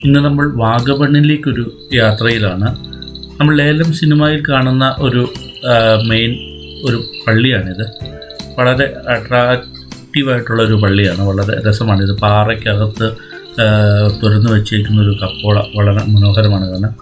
ഇന്ന് നമ്മൾ വാഗമണ്ണിലേക്കൊരു യാത്രയിലാണ്. നമ്മൾ ലേലം സിനിമയിൽ കാണുന്ന ഒരു മെയിൻ ഒരു പള്ളിയാണിത്. വളരെ അട്രാക്റ്റീവായിട്ടുള്ളൊരു പള്ളിയാണ്. വളരെ രസമാണിത്. പാറയ്ക്കകത്ത് തുറന്നു വെച്ചേക്കുന്ന ഒരു കപ്പോള വളരെ മനോഹരമാണ് കാണാൻ.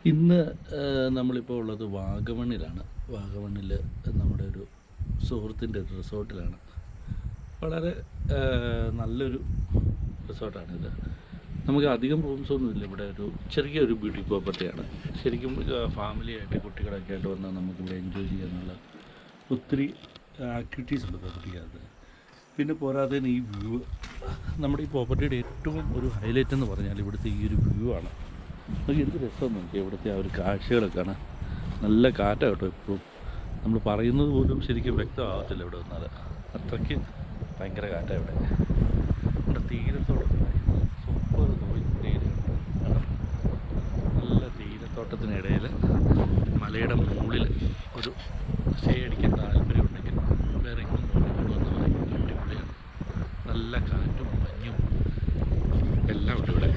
ഇന്ന് നമ്മളിപ്പോൾ ഉള്ളത് വാഗമണ്ണിലാണ്. വാഗമണ്ണിൽ നമ്മുടെ ഒരു സുഹൃത്തിൻ്റെ റിസോർട്ടിലാണ്. വളരെ നല്ലൊരു റിസോർട്ടാണിത്. നമുക്ക് അധികം റൂംസൊന്നുമില്ല. ഇവിടെ ഒരു ചെറിയൊരു ബ്യൂട്ടി പ്രോപ്പർട്ടിയാണ്. ശരിക്കും ഫാമിലിയായിട്ട് കുട്ടികളൊക്കെ ആയിട്ട് വന്നാൽ നമുക്കിവിടെ എൻജോയ് ചെയ്യാനുള്ള ഒത്തിരി ആക്ടിവിറ്റീസ് ഉണ്ട് പ്രോപ്പർട്ടിക്കകത്ത്. പിന്നെ പോരാതെ ഈ വ്യൂ, നമ്മുടെ ഈ പ്രോപ്പർട്ടിയുടെ ഏറ്റവും ഒരു ഹൈലൈറ്റ് എന്ന് പറഞ്ഞാൽ ഇവിടുത്തെ ഈ ഒരു വ്യൂ ആണ്. നമുക്ക് എന്ത് രസം നോക്കി ഇവിടുത്തെ ആ ഒരു കാഴ്ചകളൊക്കെയാണ്. നല്ല കാറ്റാണ് കേട്ടോ. എപ്പോഴും നമ്മൾ പറയുന്നത് പോലും ശരിക്കും വ്യക്തമാകത്തില്ല ഇവിടെ വന്നാൽ. അത്രയ്ക്ക് ഭയങ്കര കാറ്റാണ് ഇവിടെ. ഇവിടെ തീരത്തോട്ടം സൂപ്പർ ഏരിയയുണ്ട്. നല്ല തീരത്തോട്ടത്തിനിടയിൽ മലയുടെ മുകളിൽ ഒരു സ്റ്റേ അടിക്കാൻ താല്പര്യമുണ്ടെങ്കിൽ വേറെ എങ്ങും കൊണ്ടുവന്ന് പറയും. അടിപൊളിയാണ്. നല്ല കാറ്റും മഞ്ഞും എല്ലാം ഉണ്ട് ഇവിടെ.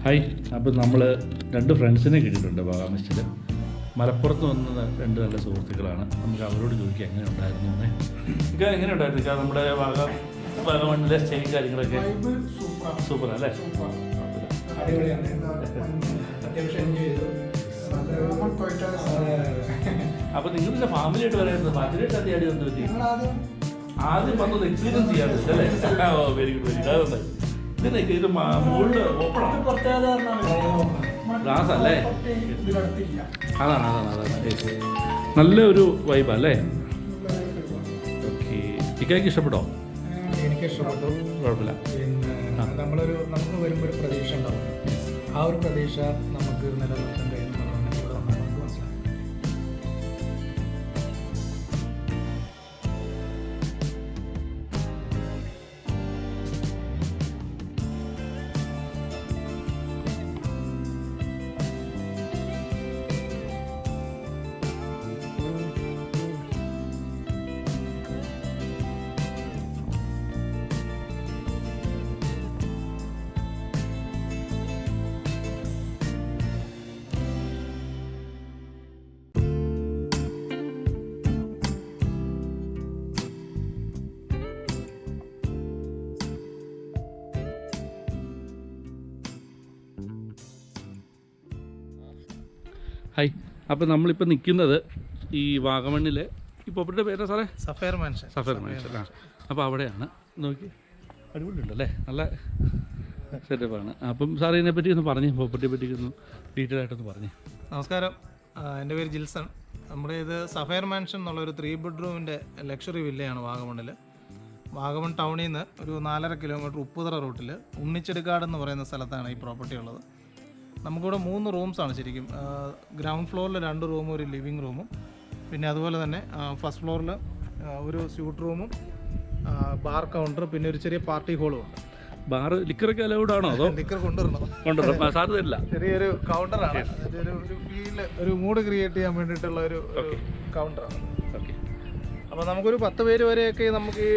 ഹായ്, അപ്പോൾ നമ്മൾ 2 ഫ്രണ്ട്സിനെ കിട്ടിയിട്ടുണ്ട് വാഗാമണിൽ. മലപ്പുറത്ത് വന്ന 2 നല്ല സുഹൃത്തുക്കളാണ്. നമുക്ക് അവരോട് ചോദിക്കാം എങ്ങനെ ഉണ്ടായിരുന്നു എന്നേ. ഇതൊക്കെ എങ്ങനെ ഉണ്ടായിരുന്നു ഇക്ക നമ്മുടെ വാഗമണിലെ സ്റ്റേയും കാര്യങ്ങളൊക്കെ? സൂപ്പർ അല്ലേ? അപ്പോൾ നിങ്ങളുടെ ഫാമിലിയായിട്ട് പറയുന്നത് ഫാമിലിയായിട്ട് അടിയാടി വന്നു പറ്റി ആദ്യം വന്നത് എക്സ്പീരിയൻസ് ചെയ്യാറുണ്ട് അല്ലേ? Very good very good. ഇതിനൊക്കെ ഇത് മുകളിൽ ഓപ്പണാണ്, ഗ്ലാസ് അല്ലേ? അതാണ് നല്ല ഒരു വൈബ് അല്ലേ? ഓക്കെ, ഇക്കായ്ക്ക് ഇഷ്ടപ്പെട്ടോ? എനിക്ക് ഇഷ്ടപ്പെട്ടു. കുഴപ്പമില്ല. പിന്നെ നമുക്ക് വരുമ്പോൾ ഒരു പ്രതീക്ഷ ഉണ്ടാവും. ആ ഒരു പ്രതീക്ഷ നമുക്ക് നിലനിർത്താൻ കഴിയുന്നതാണ് ഇവിടെ വന്നാൽ നമുക്ക് മനസ്സിലാക്കും. ഹായ്, അപ്പോൾ നമ്മളിപ്പോൾ നിൽക്കുന്നത് ഈ വാഗമണിലെ ഈ പ്രോപ്പർട്ടിയുടെ പേരാ സാറേ? Sapphire mansion. Sapphire mansion. അപ്പോൾ അവിടെയാണ്. നോക്കി അടിപൊളിയുണ്ടല്ലേ? നല്ല സെറ്റപ്പാണ്. അപ്പം സാർ ഇതിനെപ്പറ്റി ഒന്ന് പറഞ്ഞ്, പ്രോപ്പർട്ടിയെ പറ്റി ഒന്ന് ഡീറ്റെയിൽ ആയിട്ടൊന്ന് പറഞ്ഞ്. നമസ്കാരം, എൻ്റെ പേര് ജിൽസൺ. നമ്മുടെ ഇത് സഫയർ മാൻഷൻ എന്നുള്ളൊരു 3 ബെഡ്റൂമിൻ്റെ ലക്ഷറി വില്ലയാണ് വാഗമണിൽ. വാഗമൺ ടൗണിൽ നിന്ന് ഒരു 4.5 കിലോമീറ്റർ ഉപ്പുതറ റൂട്ടിൽ ഉണ്ണിച്ചെടുക്കാട് എന്ന് പറയുന്ന സ്ഥലത്താണ് ഈ പ്രോപ്പർട്ടി ഉള്ളത്. നമുക്കിവിടെ 3 റൂംസാണ് ശരിക്കും. ഗ്രൗണ്ട് ഫ്ലോറിൽ 2 റൂമും ഒരു ലിവിങ് റൂമും, പിന്നെ അതുപോലെ തന്നെ ഫസ്റ്റ് ഫ്ലോറിൽ ഒരു സ്യൂട്ട് റൂമും ബാർ കൗണ്ടർ, പിന്നെ ഒരു ചെറിയ പാർട്ടി ഹോളും ഉണ്ട്. ബാർ ലിക്കറൊക്കെ അലൗഡ് ആണോ? അതോ ലിക്കർ കൊണ്ടുവരണം? സാധ്യതയില്ല. ചെറിയൊരു കൗണ്ടറാണ്. ഒരു ഫീൽ, ഒരു മൂഡ് ക്രിയേറ്റ് ചെയ്യാൻ വേണ്ടിയിട്ടുള്ള ഒരു കൗണ്ടറാണ്. ഓക്കെ. അപ്പോൾ നമുക്കൊരു 10 പേര് വരെയൊക്കെ നമുക്ക് ഈ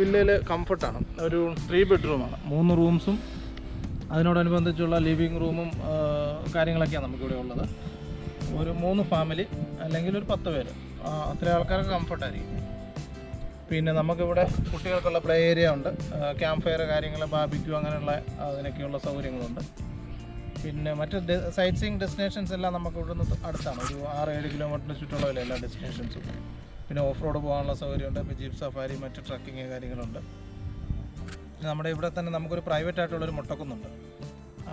വില്ലയിൽ കംഫർട്ടാണ്. ഒരു 3 ബെഡ്റൂമാണ്, 3 റൂംസും അതിനോടനുബന്ധിച്ചുള്ള ലിവിങ് റൂമും കാര്യങ്ങളൊക്കെയാണ് നമുക്കിവിടെ ഉള്ളത്. ഒരു 3 ഫാമിലി അല്ലെങ്കിൽ ഒരു 10 പേര്, അത്രയും ആൾക്കാർക്ക് കംഫർട്ടായിരിക്കും. പിന്നെ നമുക്കിവിടെ കുട്ടികൾക്കുള്ള പ്ലേ ഏരിയ ഉണ്ട്, ക്യാമ്പ് ഫയർ കാര്യങ്ങൾ, ബാർബിക്യൂ അങ്ങനെയുള്ള അതിനൊക്കെയുള്ള സൗകര്യങ്ങളുണ്ട്. പിന്നെ മറ്റ് സൈറ്റ് സീയിങ് ഡെസ്റ്റിനേഷൻസ് എല്ലാം നമുക്ക് ഇവിടെ നിന്ന് അടുത്താണ്. ഒരു 6-7 കിലോമീറ്ററിന് ചുറ്റുള്ള എല്ലാ ഡെസ്റ്റിനേഷൻസും. പിന്നെ ഓഫ് റോഡ് പോകാനുള്ള സൗകര്യമുണ്ട്. ഇപ്പോൾ ജീപ്പ് സഫാരി, മറ്റ് ട്രക്കിങ് കാര്യങ്ങളുണ്ട്. നമ്മുടെ ഇവിടെ തന്നെ നമുക്കൊരു പ്രൈവറ്റ് ആയിട്ടുള്ളൊരു മുട്ടക്കുന്നുണ്ട്.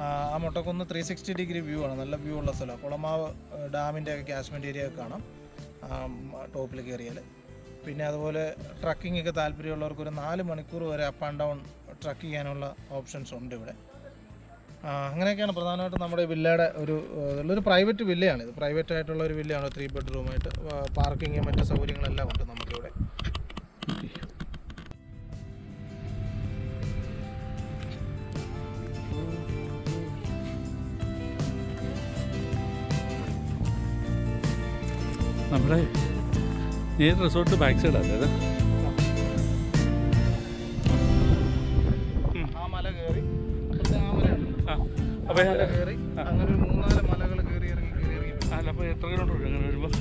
ആ മുട്ടക്കുന്ന് 360 ഡിഗ്രി വ്യൂ ആണ്, നല്ല വ്യൂ ഉള്ള സ്ഥലമാണ്. കുളമാവ് ഡാമിൻ്റെ ഒക്കെ ക്യാച്ച്മെൻറ്റ് ഏരിയ ഒക്കെ കാണാം ടോപ്പിൽ കയറിയാൽ. പിന്നെ അതുപോലെ ട്രക്കിംഗ് ഒക്കെ താല്പര്യമുള്ളവർക്ക് ഒരു 4 മണിക്കൂർ വരെ അപ്പ് ആൻഡ് ഡൗൺ ട്രക്ക് ചെയ്യാനുള്ള ഓപ്ഷൻസ് ഉണ്ട് ഇവിടെ. അങ്ങനെയൊക്കെയാണ് പ്രധാനമായിട്ടും നമ്മുടെ വില്ലയുടെ ഒരു പ്രൈവറ്റ് വില്ലയാണിത്. പ്രൈവറ്റ് ആയിട്ടുള്ള ഒരു വില്ലയാണ്, 3 ബെഡ്റൂമായിട്ട്. പാർക്കിങ് മറ്റ് സൗകര്യങ്ങളെല്ലാം ഉണ്ട് നമുക്കിവിടെ. നമ്മുടെ നേരെ റിസോർട്ട് ബാക്ക് സൈഡാണ് അത്. ആ മല കയറി അങ്ങനെ ഒരു 3-4 മലകൾ കയറി ഇറങ്ങി. അല്ല, അപ്പോൾ എത്ര കിലോമീറ്റർ വരും അങ്ങനെ വരുമ്പോൾ?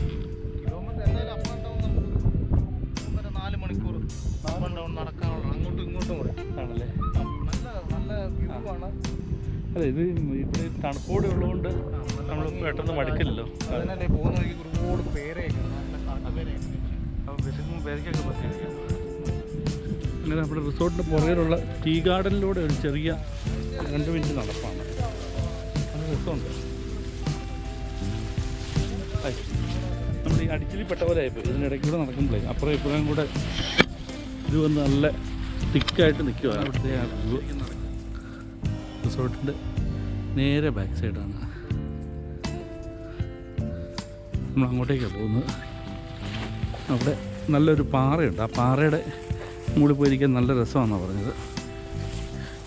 കിലോമീറ്റർ എന്തായാലും അപ്പ് ആൻഡ് ഡൗൺ നമുക്ക് 4 മണിക്കൂർ അപ്പ് ആൻഡ് ഡൗൺ നടക്കാനുള്ള, അങ്ങോട്ടും ഇങ്ങോട്ടും കൂടെ ആണല്ലേ. നല്ല വ്യൂ ആണ്. അതെ, ഇത് ഇവിടെ തണുപ്പോടെ ഉള്ളതുകൊണ്ട് നമ്മൾ പെട്ടെന്ന് മടുക്കില്ലല്ലോ. അതിനല്ലേ പോകുന്ന വഴിക്ക് ഒരുപാട് പേരെയൊക്കെ, നല്ല കാട്ടുപേരെയൊക്കെ, അപ്പോൾ വിശക്കുമ്പോൾ പേരയ്ക്കൊക്കെ പറ്റിയിരിക്കാം. അങ്ങനെ നമ്മുടെ റിസോർട്ടിൻ്റെ പുറകിലുള്ള ടീ ഗാർഡനിലൂടെ ഒരു ചെറിയ 2 മിനിറ്റ് നടപ്പാണ്. അത് രസമുണ്ട്. നമ്മൾ ഈ അടിച്ചിലിപ്പെട്ട പോലെ ആയിപ്പോയി. ഇതിനിടയ്ക്കൂടെ നടക്കുമ്പോഴേ അപ്പുറം ഇപ്പുറം കൂടെ ഇത് വന്ന് നല്ല തിക്കായിട്ട് നിൽക്കുകയാണ്. അവിടുത്തെ ആ വ്യൂ റിസോർട്ടിൻ്റെ നേരെ ബാക്ക് സൈഡാണ്. നമ്മൾ അങ്ങോട്ടേക്കാണ് പോകുന്നത്. അവിടെ നല്ലൊരു പാറയുണ്ട്. ആ പാറയുടെ മുകളിൽ പോയിരിക്കാൻ നല്ല രസമാണെന്നാണ് പറഞ്ഞത്.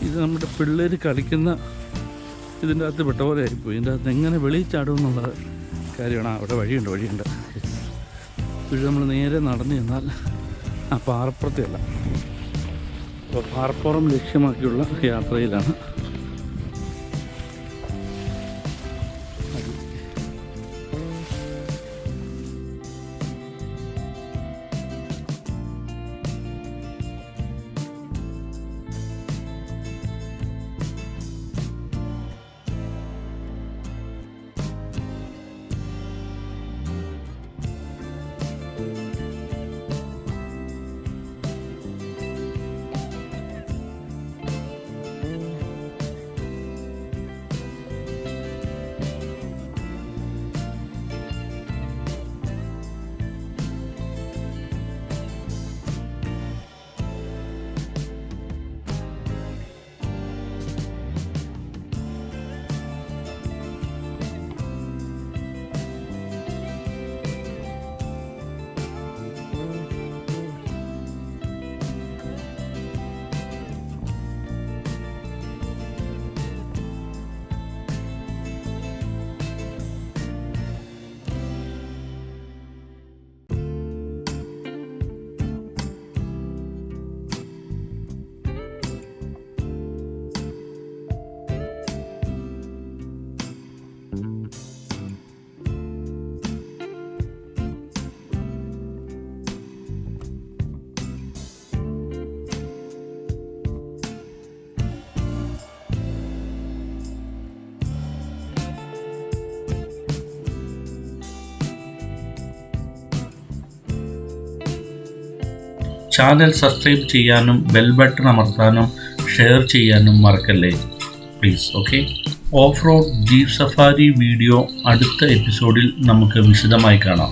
ഇത് നമ്മുടെ പിള്ളേർ കളിക്കുന്ന ഇതിൻ്റെ അകത്ത് പെട്ട പോലെ ആയിപ്പോയി. ഇതിൻ്റെ അകത്ത് എങ്ങനെ വെളിയിൽ ചാടും എന്നുള്ള കാര്യമാണ്. അവിടെ വഴിയുണ്ട്. ഇത് നമ്മൾ നേരെ നടന്നു ചെന്നാൽ ആ പാറപ്പുറത്തെയല്ല, അപ്പോൾ പാറപ്പുറം ലക്ഷ്യമാക്കിയുള്ള യാത്രയിലാണ്. ചാനൽ സബ്സ്ക്രൈബ് ചെയ്യാനും ബെൽ ബട്ടൺ അമർത്താനും ഷെയർ ചെയ്യാനും മറക്കല്ലേ please. Okay, off road jeep safari video അടുത്ത എപ്പിസോഡിൽ നമുക്ക് വിശദമായി കാണാം.